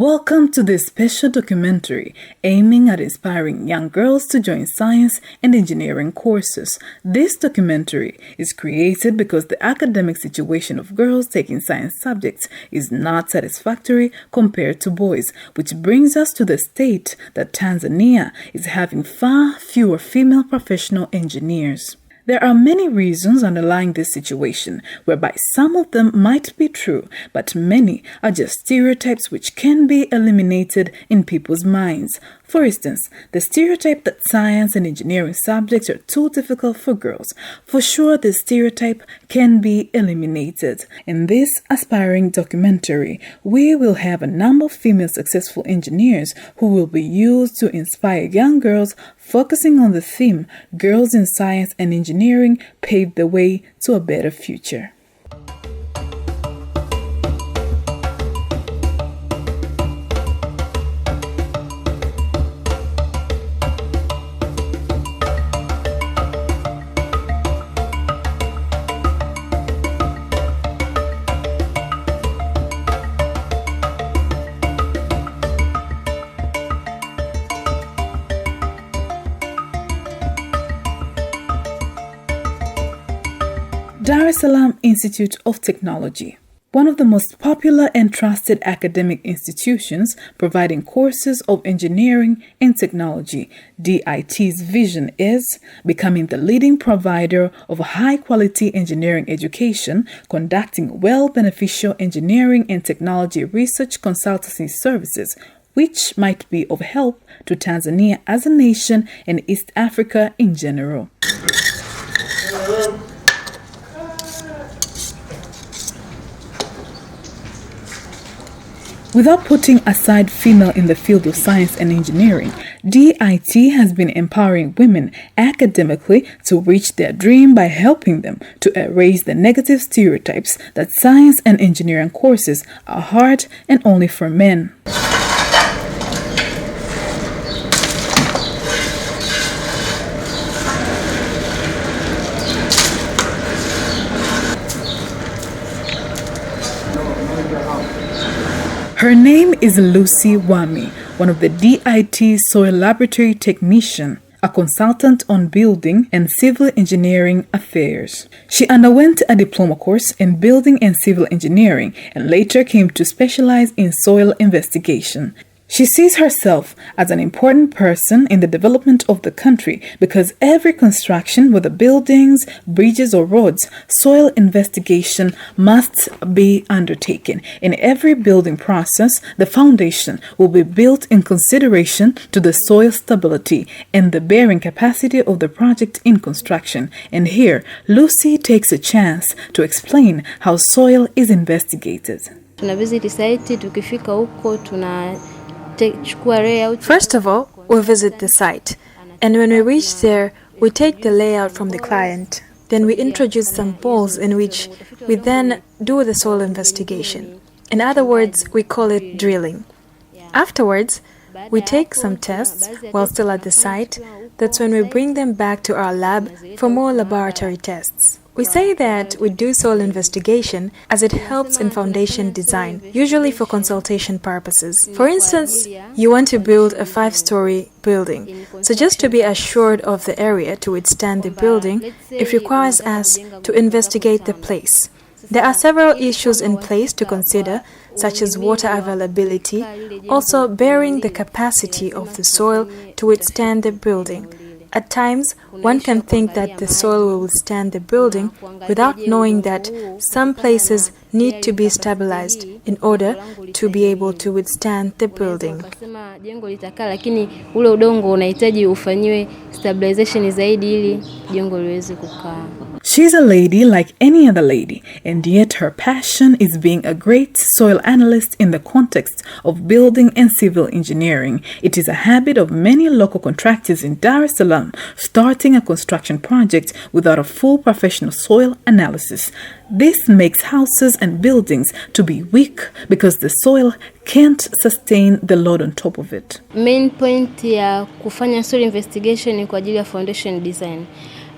Welcome to this special documentary aiming at inspiring young girls to join science and engineering courses. This documentary is created because the academic situation of girls taking science subjects is not satisfactory compared to boys, which brings us to the state that Tanzania is having far fewer female professional engineers. There are many reasons underlying this situation, whereby some of them might be true, but many are just stereotypes which can be eliminated in people's minds. For instance, the stereotype that science and engineering subjects are too difficult for girls. For sure, this stereotype can be eliminated. In this aspiring documentary, we will have a number of female successful engineers who will be used to inspire young girls, focusing on the theme, Girls in Science and Engineering Pave the Way to a Better Future. Salaam Institute of Technology, one of the most popular and trusted academic institutions providing courses of engineering and technology. DIT's vision is becoming the leading provider of high-quality engineering education, conducting beneficial engineering and technology research consultancy services, which might be of help to Tanzania as a nation and East Africa in general. Without putting aside female in the field of science and engineering, DIT has been empowering women academically to reach their dream by helping them to erase the negative stereotypes that science and engineering courses are hard and only for men. Her name is Lucy Wami, one of the DIT soil laboratory technician, a consultant on building and civil engineering affairs. She underwent a diploma course in building and civil engineering and later came to specialize in soil investigation. She sees herself as an important person in the development of the country because every construction, whether buildings, bridges or roads, soil investigation must be undertaken. In every building process, the foundation will be built in consideration to the soil stability and the bearing capacity of the project in construction. And here, Lucy takes a chance to explain how soil is investigated. First of all, we visit the site, and when we reach there, we take the layout from the client. Then we introduce some balls in which we then do the soil investigation. In other words, we call it drilling. Afterwards, we take some tests while still at the site. That's when we bring them back to our lab for more laboratory tests. We say that we do soil investigation as it helps in foundation design, usually for consultation purposes. For instance, you want to build a 5-story building. So just to be assured of the area to withstand the building, it requires us to investigate the place. There are several issues in place to consider, such as water availability, also bearing the capacity of the soil to withstand the building. At times, one can think that the soil will withstand the building without knowing that some places need to be stabilized in order to be able to withstand the building. She's a lady like any other lady, and yet her passion is being a great soil analyst in the context of building and civil engineering. It is a habit of many local contractors in Dar es Salaam starting a construction project without a full professional soil analysis. This makes houses and buildings to be weak because the soil can't sustain the load on top of it. Main point ya kufanya soil investigation ni kwa ajili ya foundation design.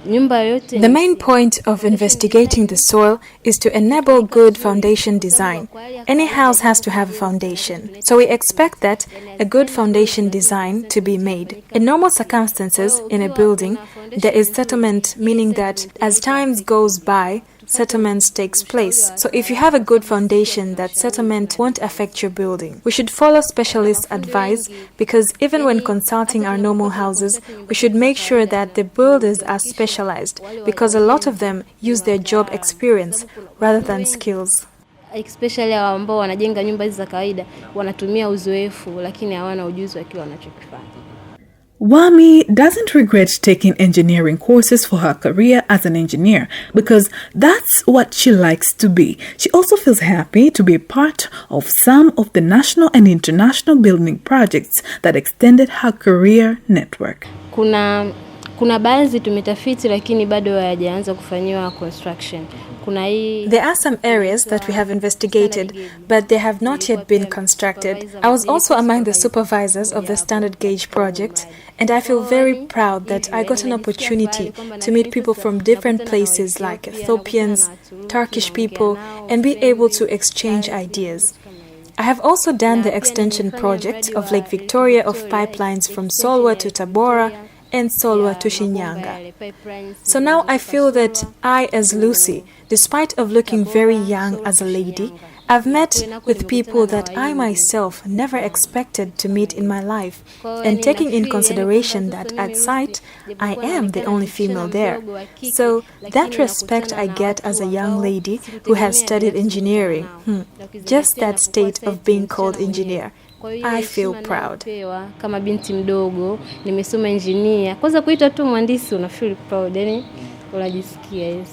The main point of investigating the soil is to enable good foundation design. Any house has to have a foundation, so we expect that a good foundation design to be made. In normal circumstances, in a building, there is settlement, meaning that as time goes by, settlement takes place. So if you have a good foundation, that settlement won't affect your building. We should follow specialist advice because even when consulting our normal houses, we should make sure that the builders are specialized because a lot of them use their job experience rather than skills. Especially ambao wanajenga nyumba hizi za kawaida wanatumia uzoefu lakini hawana ujuzi wa kile wanachokifanya. Wami doesn't regret taking engineering courses for her career as an engineer because that's what she likes to be. She also feels happy to be a part of some of the national and international building projects that extended her career network. Kuna baadhi tumetafiti lakini bado hayajaanza kufanyiwa construction. There are some areas that we have investigated, but they have not yet been constructed. I was also among the supervisors of the standard gauge project, and I feel very proud that I got an opportunity to meet people from different places like Ethiopians, Turkish people, and be able to exchange ideas. I have also done the extension project of Lake Victoria of pipelines from Solwa to Tabora and Solwa to Shinyanga. So now I feel that I, as Lucy, despite of looking very young as a lady, I've met with people that I myself never expected to meet in my life, and taking in consideration that at sight I am the only female there. So that respect I get as a young lady who has studied engineering, just that state of being called engineer, I feel proud. Kama binti mdogo nimesoma engineer, kwanza kuitwa tu mhandisi una feel proud, yani unajisikia yes.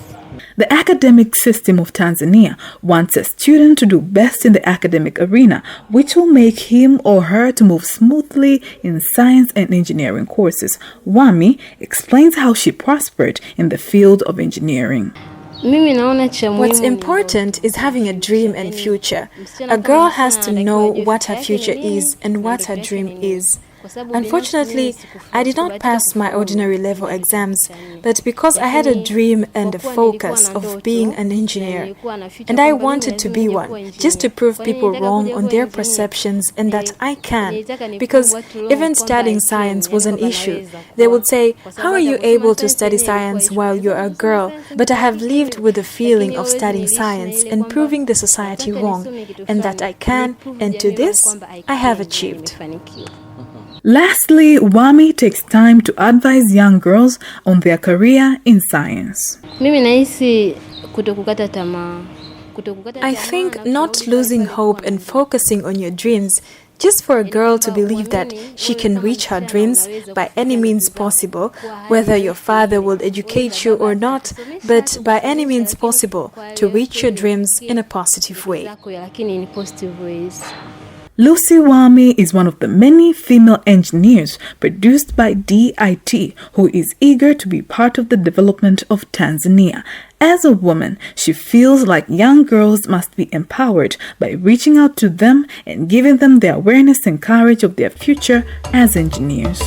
The academic system of Tanzania wants a student to do best in the academic arena, which will make him or her to move smoothly in science and engineering courses. Wami explains how she prospered in the field of engineering. What's important is having a dream and future. A girl has to know what her future is and what her dream is. Unfortunately, I did not pass my ordinary level exams, but because I had a dream and a focus of being an engineer, and I wanted to be one, just to prove people wrong on their perceptions and that I can, because even studying science was an issue. They would say, how are you able to study science while you're a girl? But I have lived with the feeling of studying science and proving the society wrong, and that I can, and to this, I have achieved. Lastly, Wami takes time to advise young girls on their career in science. I think not losing hope and focusing on your dreams, just for a girl to believe that she can reach her dreams by any means possible, whether your father will educate you or not, but by any means possible to reach your dreams in a positive way. Lucy Wami is one of the many female engineers produced by DIT who is eager to be part of the development of Tanzania. As a woman, she feels like young girls must be empowered by reaching out to them and giving them the awareness and courage of their future as engineers.